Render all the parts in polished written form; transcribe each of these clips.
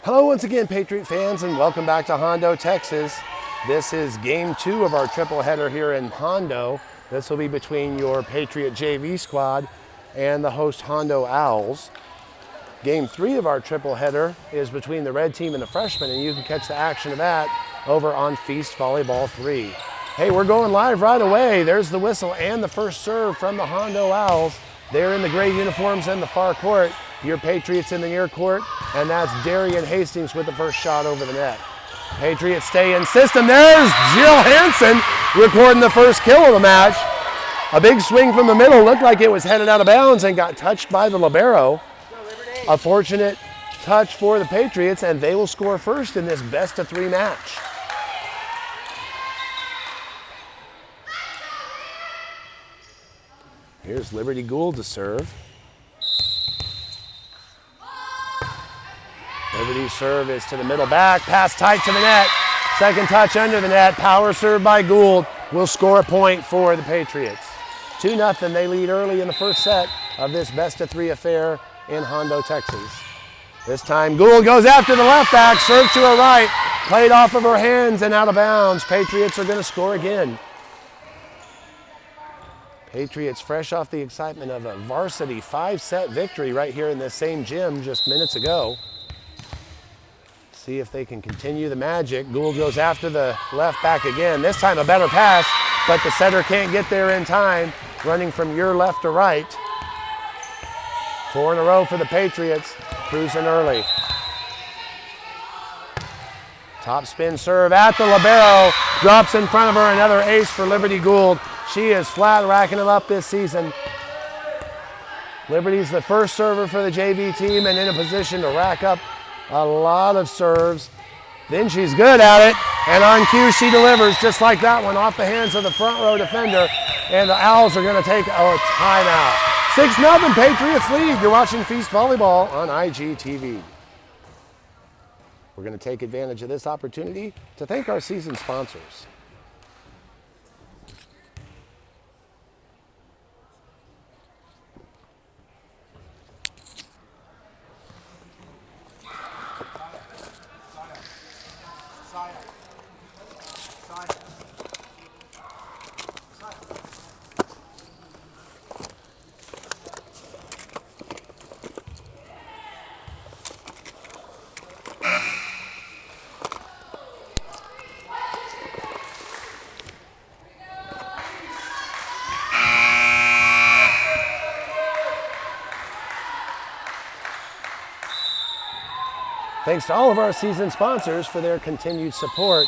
Hello once again, Patriot fans, and welcome back to Hondo, Texas. This is game 2 of our triple header here in Hondo. This will be between your Patriot JV squad and the host Hondo Owls. Game 3 of our triple header is between the red team and the freshmen, and you can catch the action of that over on Feast Volleyball 3. Hey, we're going live right away. There's the whistle and the first serve from the Hondo Owls. They're in the gray uniforms in the far court. Your Patriots in the near court, and that's Darian Hastings with the first shot over the net. Patriots stay in system. There's Jill Hansen recording the first kill of the match. A big swing from the middle, looked like it was headed out of bounds and got touched by the libero. A fortunate touch for the Patriots, and they will score first in this best-of-3 match. Here's Liberty Gould to serve. Liberty's serve is to the middle back, pass tight to the net. Second touch under the net, power serve by Gould will score a point for the Patriots. 2-0, they lead early in the first set of this best-of-3 affair in Hondo, Texas. This time Gould goes after the left back, serve to her right, played off of her hands and out of bounds. Patriots are going to score again. Patriots fresh off the excitement of a varsity 5-set victory right here in this same gym just minutes ago. See if they can continue the magic. Gould goes after the left back again. This time a better pass, but the setter can't get there in time. Running from your left to right. 4 in a row for the Patriots, cruising early. Top spin serve at the libero. Drops in front of her, another ace for Liberty Gould. She is flat racking them up this season. Liberty's the first server for the JV team and in a position to rack up a lot of serves. Then she's good at it, and on cue she delivers just like that one off the hands of the front row defender, and the Owls are going to take a timeout. 6-0 Patriots lead. You're watching Feast Volleyball on IGTV. We're going to take advantage of this opportunity to thank our season sponsors. Thanks to all of our season sponsors for their continued support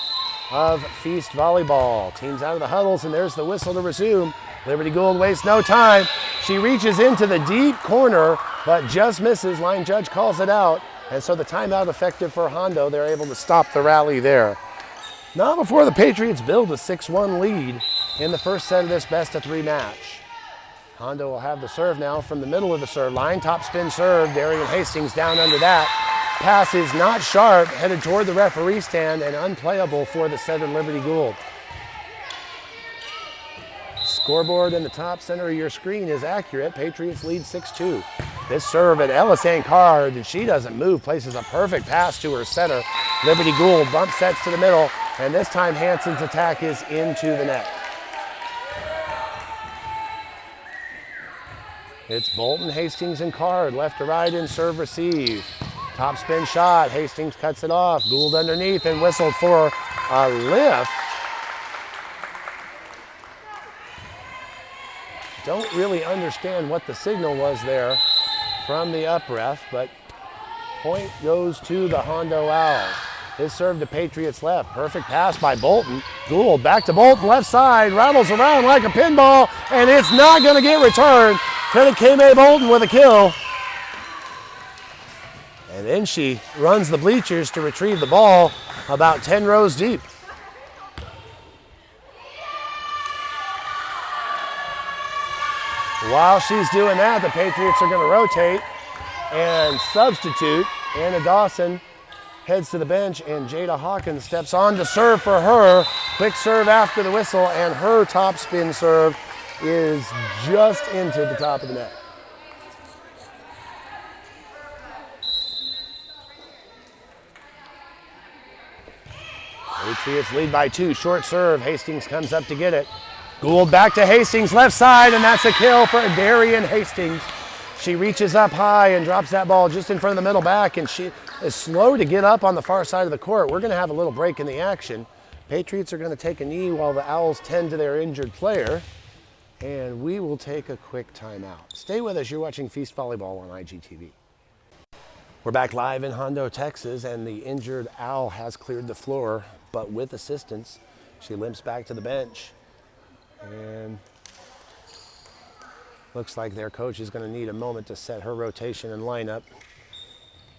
of Feast Volleyball. Teams out of the huddles, and there's the whistle to resume. Liberty Gould wastes no time. She reaches into the deep corner, but just misses. Line judge calls it out, and so the timeout effective for Hondo. They're able to stop the rally there. Not before the Patriots build a 6-1 lead in the first set of this best-of-3 match. Hondo will have the serve now from the middle of the serve line. Top spin serve, Darian Hastings down under that. Pass is not sharp, headed toward the referee stand and unplayable for the setter Liberty Gould. Scoreboard in the top center of your screen is accurate. Patriots lead 6-2. This serve at Ellis Card, and she doesn't move, places a perfect pass to her setter. Liberty Gould bump sets to the middle, and this time Hansen's attack is into the net. It's Bolton, Hastings, and Card, left to right in serve receive. Top spin shot, Hastings cuts it off. Gould underneath and whistled for a lift. Don't really understand what the signal was there from the up ref, but point goes to the Hondo Owls. His serve to Patriots left. Perfect pass by Bolton. Gould back to Bolton, left side, rattles around like a pinball, and it's not going to get returned. Credit K-May Bolton with a kill. And then she runs the bleachers to retrieve the ball about 10 rows deep. While she's doing that, the Patriots are going to rotate and substitute. Anna Dawson heads to the bench, and Jada Hawkins steps on to serve for her. Quick serve after the whistle, and her top spin serve is just into the top of the net. Patriots lead by 2. Short serve. Hastings comes up to get it. Gould back to Hastings, left side, and that's a kill for Darian Hastings. She reaches up high and drops that ball just in front of the middle back, and she is slow to get up on the far side of the court. We're going to have a little break in the action. Patriots are going to take a knee while the Owls tend to their injured player, and we will take a quick timeout. Stay with us. You're watching Feast Volleyball on IGTV. We're back live in Hondo, Texas, and the injured Owl has cleared the floor, but with assistance, she limps back to the bench. And looks like their coach is going to need a moment to set her rotation and lineup.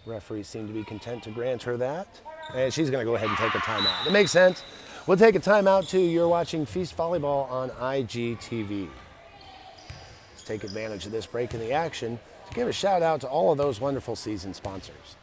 Referees seem to be content to grant her that. And she's going to go ahead and take a timeout. That makes sense. We'll take a timeout too. You're watching Feast Volleyball on IGTV. Let's take advantage of this break in the action to give a shout out to all of those wonderful season sponsors.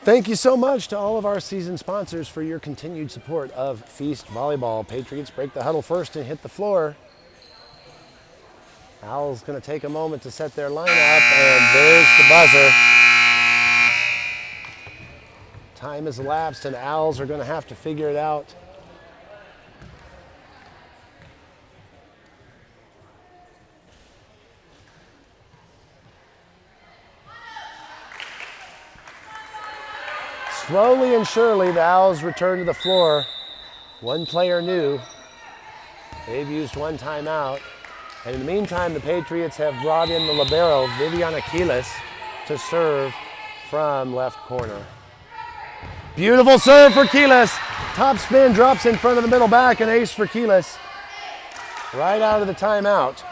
Thank you so much to all of our season sponsors for your continued support of Feast Volleyball. Patriots break the huddle first and hit the floor. Owls going to take a moment to set their lineup, and there's the buzzer. Time has elapsed, and Owls are going to have to figure it out. Slowly and surely, the Owls return to the floor. One player new. They've used one timeout. And in the meantime, the Patriots have brought in the libero, Viviana Quiles, to serve from left corner. Beautiful serve for Quiles. Top spin, drops in front of the middle back, and ace for Quiles. Right out of the timeout.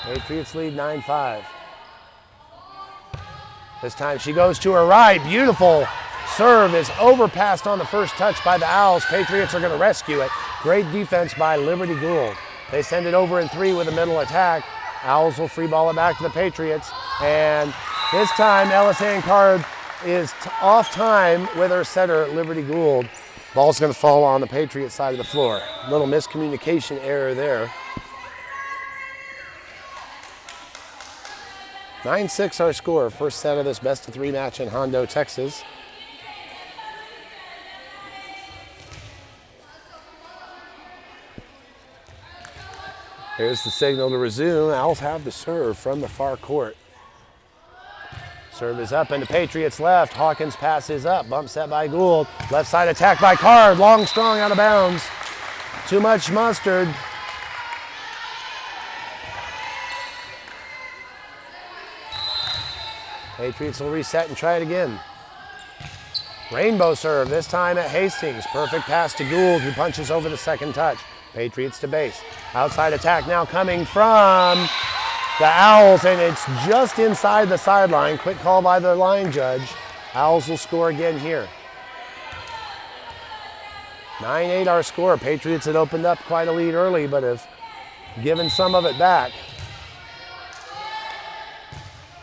Patriots lead 9-5. This time she goes to her right. Beautiful serve is overpassed on the first touch by the Owls. Patriots are going to rescue it. Great defense by Liberty Gould. They send it over in 3 with a middle attack. Owls will free ball it back to the Patriots. And this time Ellis Ancard is off time with her setter, Liberty Gould. Ball's going to fall on the Patriot side of the floor. Little miscommunication error there. 9-6 our score, first set of this best-of-3 match in Hondo, Texas. Here's the signal to resume. Owls have the serve from the far court. Serve is up into Patriots left. Hawkins passes up, bump set by Gould. Left side attack by Card, long, strong, out of bounds. Too much mustard. Patriots will reset and try it again. Rainbow serve, this time at Hastings. Perfect pass to Gould, who punches over the second touch. Patriots to base. Outside attack now coming from the Owls, and it's just inside the sideline. Quick call by the line judge. Owls will score again here. 9-8 our score. Patriots had opened up quite a lead early, but have given some of it back.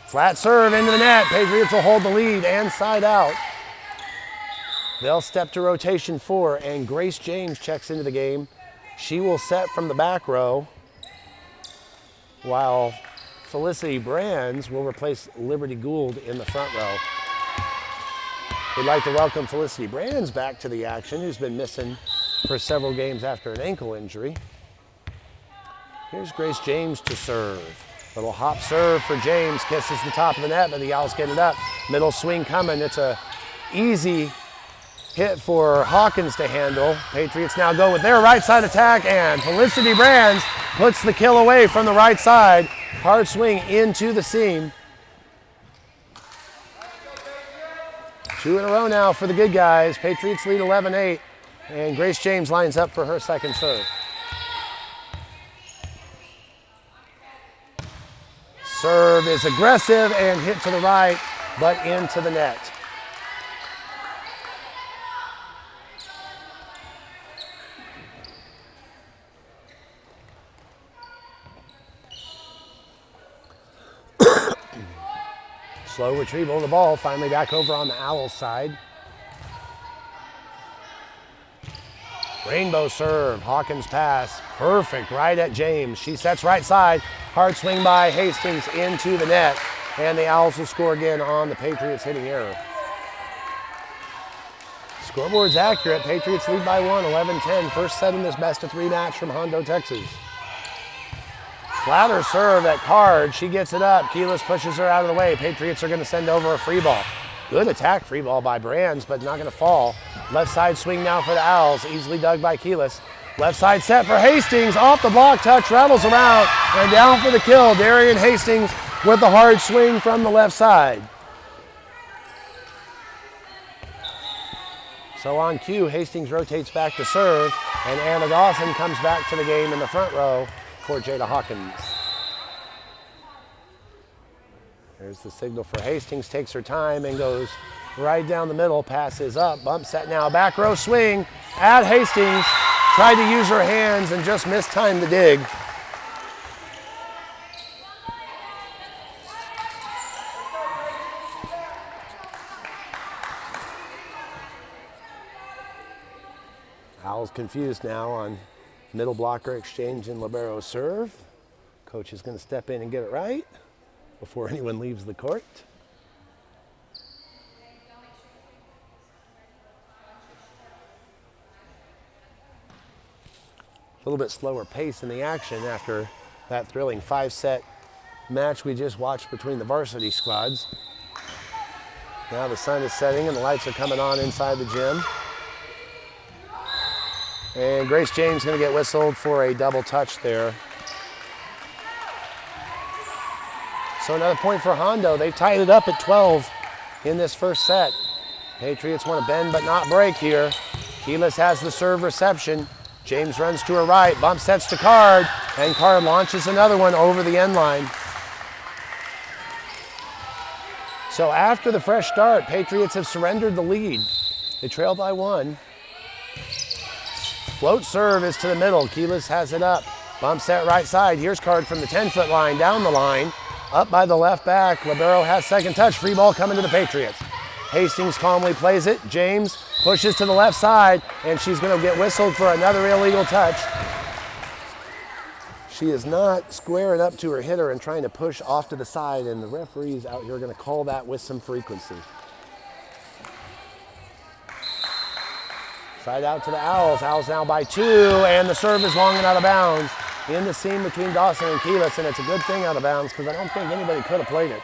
Flat serve into the net. Patriots will hold the lead and side out. They'll step to rotation 4, and Grace James checks into the game. She will set from the back row, while Felicity Brands will replace Liberty Gould in the front row. We'd like to welcome Felicity Brands back to the action, who's been missing for several games after an ankle injury. Here's Grace James to serve. Little hop serve for James, kisses the top of the net, but the Owls get it up. Middle swing coming. It's a easy hit for Hawkins to handle. Patriots now go with their right side attack, and Felicity Brands puts the kill away from the right side. Hard swing into the seam. 2 in a row now for the good guys. Patriots lead 11-8, and Grace James lines up for her second serve. Serve is aggressive and hit to the right, but into the net. Slow retrieval of the ball, finally back over on the Owls side. Rainbow serve, Hawkins pass, perfect, right at James. She sets right side, hard swing by Hastings into the net, and the Owls will score again on the Patriots hitting error. Scoreboard's accurate, Patriots lead by 1, 11-10, first set in this best-of-3 match from Hondo, Texas. Flatter serve at Card, she gets it up, Keyless pushes her out of the way, Patriots are gonna send over a free ball. Good attack free ball by Brands, but not gonna fall. Left side swing now for the Owls, easily dug by Keyless. Left side set for Hastings, off the block touch, rattles around, and down for the kill. Darian Hastings with the hard swing from the left side. So on cue, Hastings rotates back to serve, and Anna Dawson comes back to the game in the front row for Jada Hawkins. There's the signal for Hastings, takes her time and goes right down the middle, passes up, bump set now, back row swing at Hastings, tried to use her hands and just mistimed the dig. Owls confused now on middle blocker exchange and libero serve. Coach is going to step in and get it right before anyone leaves the court. A little bit slower pace in the action after that thrilling 5-set match we just watched between the varsity squads. Now the sun is setting and the lights are coming on inside the gym. And Grace James going to get whistled for a double touch there. So another point for Hondo. They've tied it up at 12 in this first set. Patriots want to bend but not break here. Keyless has the serve reception. James runs to her right, bump sets to Card, and Card launches another one over the end line. So after the fresh start, Patriots have surrendered the lead. They trail by 1. Float serve is to the middle. Keyless has it up. Bump set right side. Here's Card from the 10-foot line, down the line. Up by the left back. Libero has second touch. Free ball coming to the Patriots. Hastings calmly plays it. James pushes to the left side, and she's going to get whistled for another illegal touch. She is not squaring up to her hitter and trying to push off to the side, and the referees out here are going to call that with some frequency. Side out to the Owls. Owls now by 2, and the serve is long and out of bounds in the seam between Dawson and Keyless, and it's a good thing out of bounds because I don't think anybody could have played it.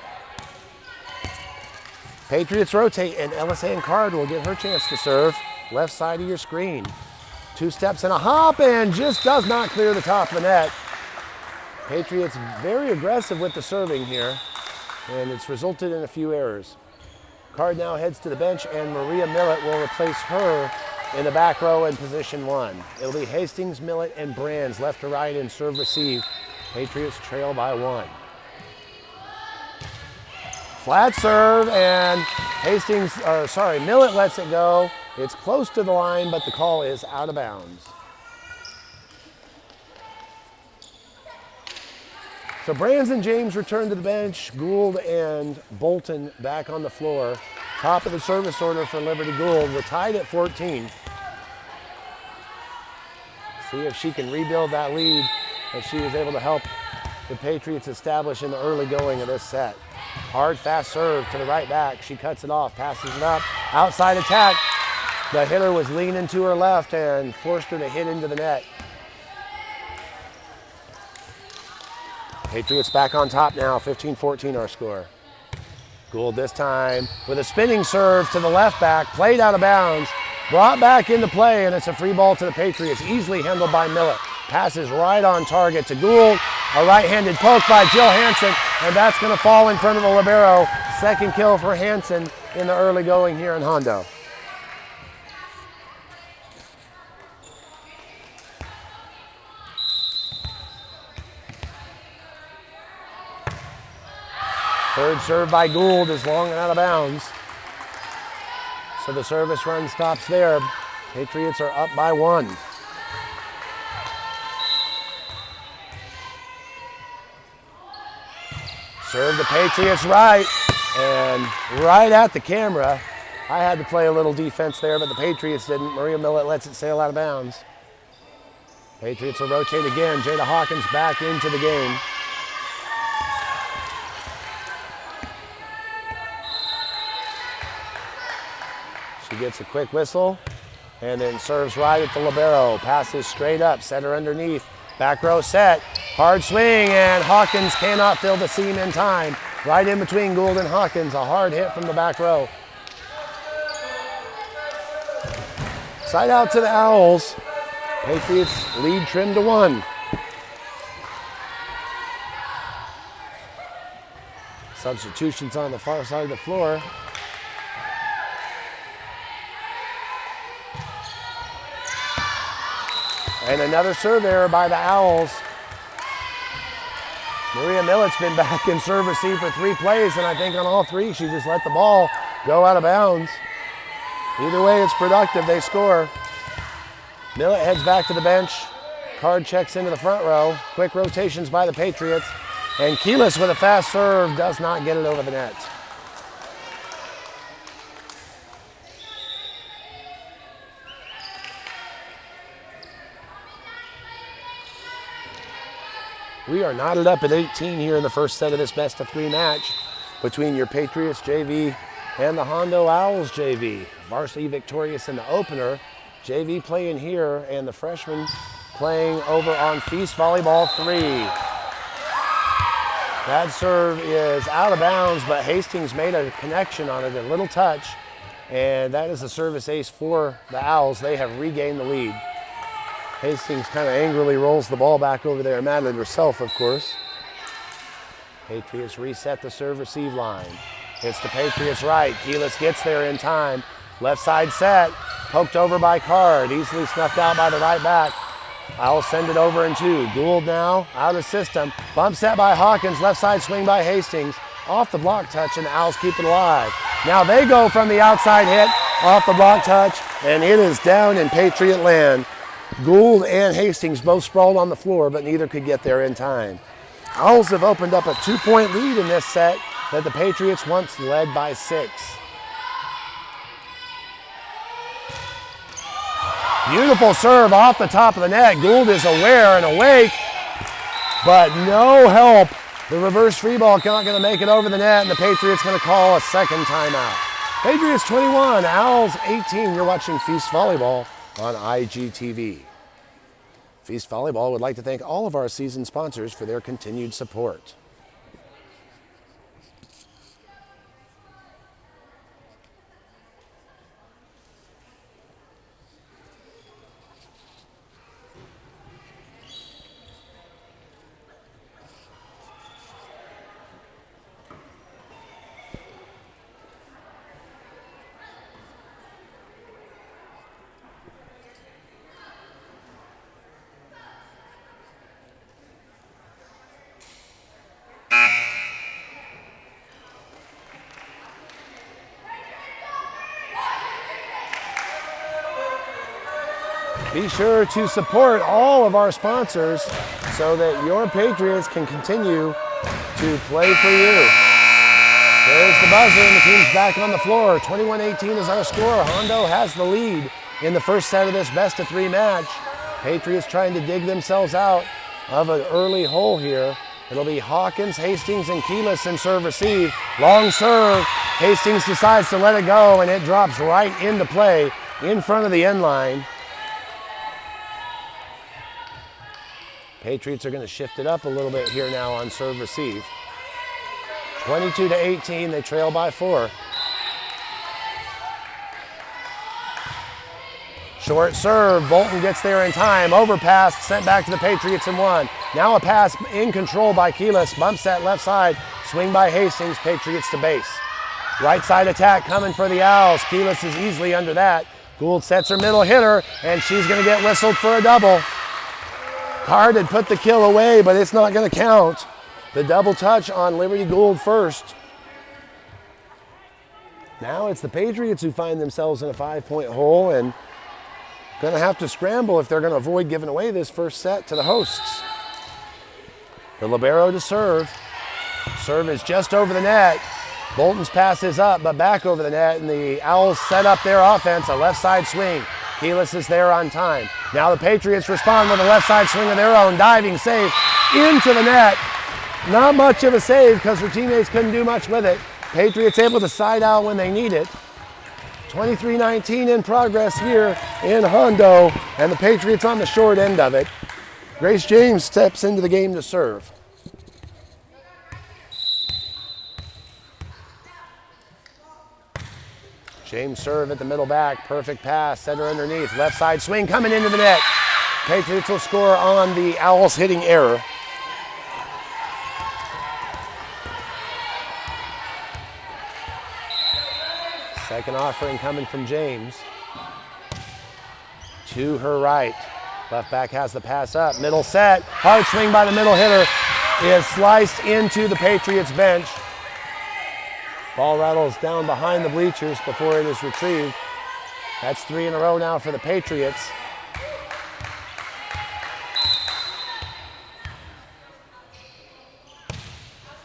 Patriots rotate, and LSA and Card will get her chance to serve. Left side of your screen. 2 steps and a hop, and just does not clear the top of the net. Patriots very aggressive with the serving here, and it's resulted in a few errors. Card now heads to the bench, and Maria Millett will replace her in the back row in position 1. It'll be Hastings, Millett, and Brands left to right in serve receive. Patriots trail by 1. Flat serve, and Millett lets it go. It's close to the line, but the call is out of bounds. So Brands and James return to the bench. Gould and Bolton back on the floor. Top of the service order for Liberty Gould. We're tied at 14. See if she can rebuild that lead that she was able to help the Patriots establish in the early going of this set. Hard, fast serve to the right back. She cuts it off, passes it up. Outside attack. The hitter was leaning to her left and forced her to hit into the net. Patriots back on top now, 15-14 our score. Gould this time with a spinning serve to the left back, played out of bounds, brought back into play, and it's a free ball to the Patriots, easily handled by Millett. Passes right on target to Gould, a right-handed poke by Jill Hansen, and that's going to fall in front of the libero. Second kill for Hansen in the early going here in Hondo. Third serve by Gould is long and out of bounds. So the service run stops there. Patriots are up by 1. Serve the Patriots right, and right at the camera. I had to play a little defense there, but the Patriots didn't. Maria Millett lets it sail out of bounds. Patriots will rotate again. Jada Hawkins back into the game. She gets a quick whistle and then serves right at the libero. Passes straight up, set her underneath. Back row set, hard swing, and Hawkins cannot fill the seam in time. Right in between Gould and Hawkins, a hard hit from the back row. Side out to the Owls. Patriots lead trimmed to 1. Substitutions on the far side of the floor. And another serve error by the Owls. Maria Millett's been back in serve receive for 3 plays, and I think on all 3 she just let the ball go out of bounds. Either way, it's productive. They score. Millett heads back to the bench. Card checks into the front row. Quick rotations by the Patriots. And Keelis with a fast serve does not get it over the net. We are knotted up at 18 here in the first set of this best-of-3 match between your Patriots JV and the Hondo Owls JV. Varsity victorious in the opener. JV playing here, and the freshman playing over on Feast Volleyball 3. That serve is out of bounds, but Hastings made a connection on it, a little touch, and that is the service ace for the Owls. They have regained the lead. Hastings kind of angrily rolls the ball back over there. Madeline herself, of course. Patriots reset the serve-receive line. It's the Patriots right. Keelis gets there in time. Left side set. Poked over by Card. Easily snuffed out by the right back. Owls send it over in 2. Gould now out of system. Bump set by Hawkins. Left side swing by Hastings. Off the block touch, and the Owls keep it alive. Now they go from the outside hit, off the block touch, and it is down in Patriot land. Gould and Hastings both sprawled on the floor, but neither could get there in time. Owls have opened up a 2-point lead in this set that the Patriots once led by 6. Beautiful serve off the top of the net. Gould is aware and awake, but no help. The reverse free ball not going to make it over the net, and the Patriots going to call a second timeout. Patriots 21, Owls 18. You're watching Feast Volleyball on IGTV. Feast Volleyball would like to thank all of our season sponsors for their continued support. Be sure to support all of our sponsors so that your Patriots can continue to play for you. There's the buzzer, and the team's back on the floor. 21-18 is our score. Hondo has the lead in the first set of this best-of-3 match. Patriots trying to dig themselves out of an early hole here. It'll be Hawkins, Hastings, and Keelis in serve receive. Long serve. Hastings decides to let it go, and it drops right into play in front of the end line. Patriots are going to shift it up a little bit here now on serve receive. 22-18, they trail by 4. Short serve, Bolton gets there in time. Overpass, sent back to the Patriots in 1. Now a pass in control by Keelis. Bump set left side, swing by Hastings, Patriots to base. Right side attack coming for the Owls. Keelis is easily under that. Gould sets her middle hitter, and she's going to get whistled for a double. Card had put the kill away, but it's not going to count. The double touch on Liberty Gould first. Now it's the Patriots who find themselves in a 5-point hole and going to have to scramble if they're going to avoid giving away this first set to the hosts. The libero to serve. Serve is just over the net. Bolton's pass is up, but back over the net, and the Owls set up their offense, a left side swing. Keyless is there on time. Now the Patriots respond with a left side swing of their own, diving save into the net. Not much of a save because their teammates couldn't do much with it. Patriots able to side out when they need it. 23-19 in progress here in Hondo, and the Patriots on the short end of it. Grace James steps into the game to serve. James serve at the middle back, perfect pass, center underneath, left side swing coming into the net. Patriots will score on the Owls hitting error. Second offering coming from James. To her right. Left back has the pass up. Middle set. Hard swing by the middle hitter is sliced into the Patriots bench. Ball rattles down behind the bleachers before it is retrieved. That's 3 in a row now for the Patriots.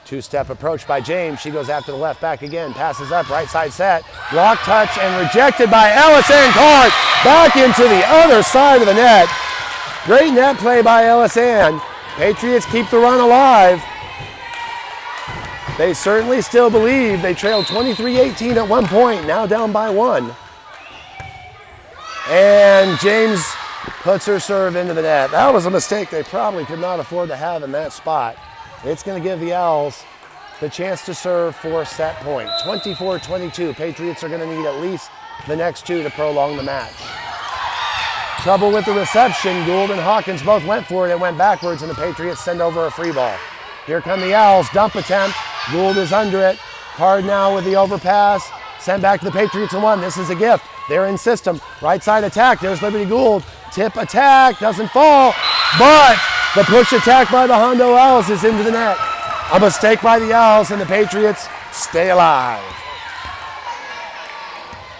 Two-step approach by James. She goes after the left back again. Passes up, right side set. Block touch and rejected by Ellison Card. Back into the other side of the net. Great net play by Ellison. Patriots keep the run alive. They certainly still believe. They trailed 23-18 at one point, now down by 1. And James puts her serve into the net. That was a mistake they probably could not afford to have in that spot. It's going to give the Owls the chance to serve for set point. 24-22. Patriots are going to need at least the next 2 to prolong the match. Trouble with the reception. Gould and Hawkins both went for it. It went backwards, and the Patriots send over a free ball. Here come the Owls. Dump attempt. Gould is under it. Hard now with the overpass. Sent back to the Patriots and 1. This is a gift. They're in system. Right side attack. There's Liberty Gould. Tip attack. Doesn't fall. But the push attack by the Hondo Owls is into the net. A mistake by the Owls, and the Patriots stay alive.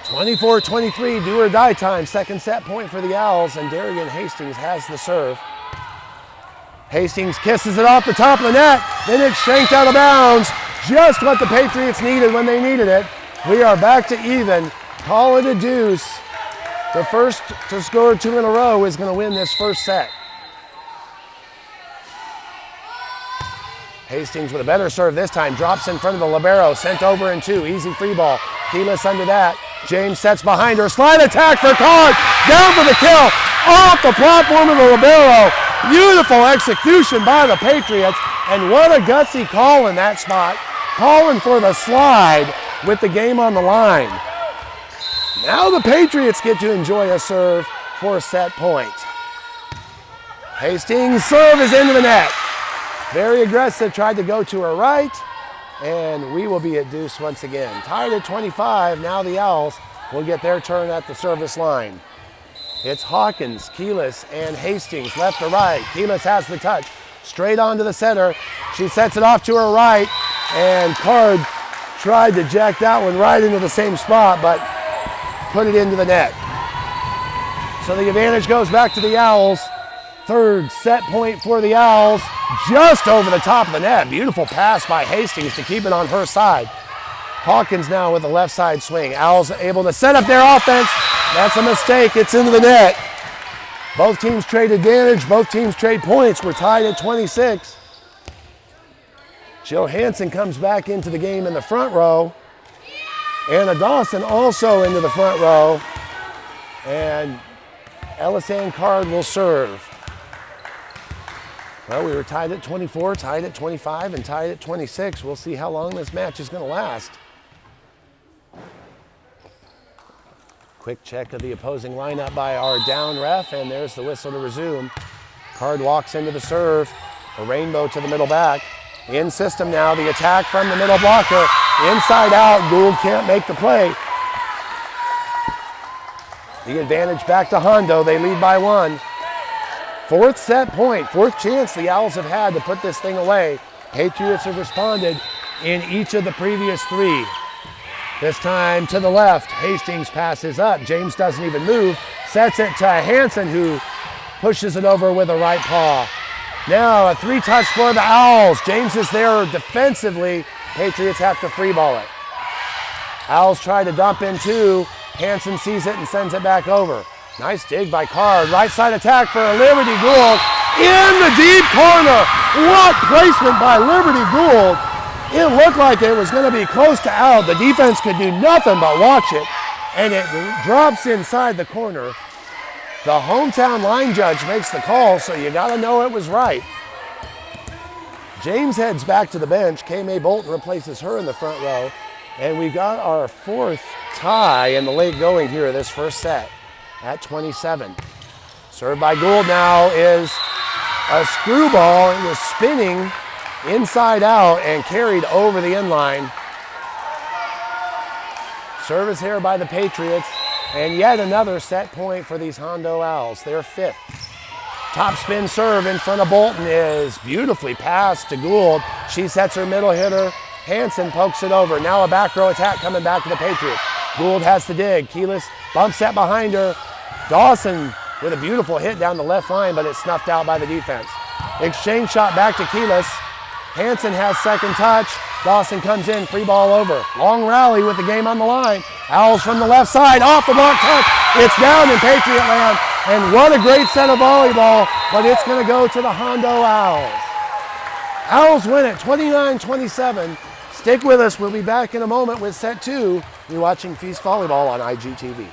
24-23, do or die time. Second set point for the Owls, and Darian Hastings has the serve. Hastings kisses it off the top of the net, then it's shanked out of bounds. Just what the Patriots needed when they needed it. We are back to even. Call it a deuce. The first to score 2 in a row is going to win this first set. Hastings with a better serve this time, drops in front of the libero, sent over in 2, easy free ball. Keyless under that. James sets behind her, slide attack for Card, down for the kill, off the platform of the libero. Beautiful execution by the Patriots, and what a gutsy call in that spot. Calling for the slide with the game on the line. Now the Patriots get to enjoy a serve for set point. Hastings' serve is into the net. Very aggressive, tried to go to her right, and we will be at deuce once again. Tied at 25, now the Owls will get their turn at the service line. It's Hawkins, Keyless, and Hastings, left to right. Keyless has the touch, straight onto the center. She sets it off to her right, and Card tried to jack that one right into the same spot, but put it into the net. So the advantage goes back to the Owls. Third set point for the Owls, just over the top of the net. Beautiful pass by Hastings to keep it on her side. Hawkins now with the left side swing. Owls able to set up their offense. That's a mistake. It's into the net. Both teams trade advantage. Both teams trade points. We're tied at 26. Johansson comes back into the game in the front row. Anna Dawson also into the front row. And Ellison Card will serve. Well, we were tied at 24, tied at 25, and tied at 26. We'll see how long this match is going to last. Quick check of the opposing lineup by our down ref, and there's the whistle to resume. Card walks into the serve, a rainbow to the middle back. In system now, the attack from the middle blocker. Inside out, Gould can't make the play. The advantage back to Hondo, they lead by 1. Fourth set point, fourth chance the Owls have had to put this thing away. Patriots have responded in each of the previous 3. This time to the left. Hastings passes up. James doesn't even move. Sets it to Hansen, who pushes it over with a right paw. Now a 3-touch for the Owls. James is there defensively. Patriots have to free ball it. Owls try to dump in two. Hansen sees it and sends it back over. Nice dig by Card. Right side attack for Liberty Gould in the deep corner. What placement by Liberty Gould. It looked like it was going to be close to out. The defense could do nothing but watch it, and it drops inside the corner. The hometown line judge makes the call, so you got to know it was right. James heads back to the bench. K-May Bolton replaces her in the front row. And we've got our 4th tie in the late going here this first set at 27. Served by Gould now is a screwball. It was spinning inside out and carried over the inline. Service here by the Patriots. And yet another set point for these Hondo Owls, their 5th. Top spin serve in front of Bolton is beautifully passed to Gould. She sets her middle hitter. Hansen pokes it over. Now a back row attack coming back to the Patriots. Gould has to dig. Keyless bumps set behind her. Dawson with a beautiful hit down the left line, but it's snuffed out by the defense. Exchange shot back to Keyless. Hansen has second touch. Dawson comes in, free ball over. Long rally with the game on the line. Owls from the left side, off the block touch. It's down in Patriot land. And what a great set of volleyball, but it's going to go to the Hondo Owls. Owls win it 29-27. Stick with us. We'll be back in a moment with set 2. You're watching Feast Volleyball on IGTV.